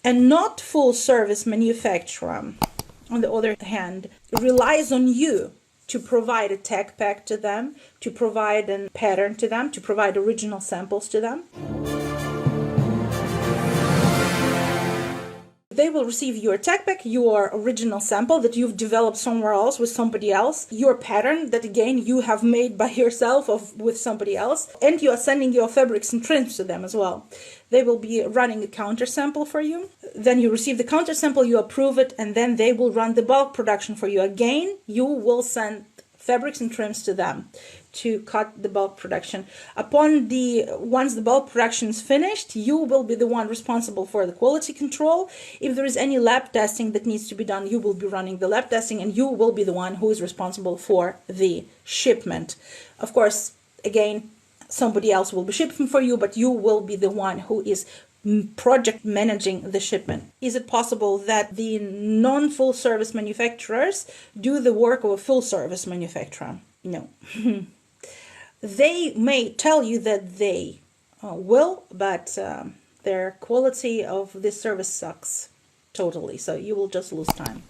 A not full service manufacturer, on the other hand, relies on you to provide a tech pack to them, to provide a pattern to them, to provide original samples to them. They will receive your tech pack, your original sample that you've developed somewhere else with somebody else, your pattern that again you have made by yourself with somebody else, and you are sending your fabrics and trims to them as well. They will be running a counter sample for you. Then you receive the counter sample, you approve it, and then they will run the bulk production for you. Again, you will send fabrics and trims to them to cut the bulk production. Once the bulk production is finished, you will be the one responsible for the quality control. If there is any lab testing that needs to be done, you will be running the lab testing, and you will be the one who is responsible for the shipment. Of course, again, somebody else will be shipping for you, but you will be the one who is project managing the shipment. Is it possible that the non-full service manufacturers do the work of a full service manufacturer? No. They may tell you that they will, but their quality of this service sucks totally, so you will just lose time.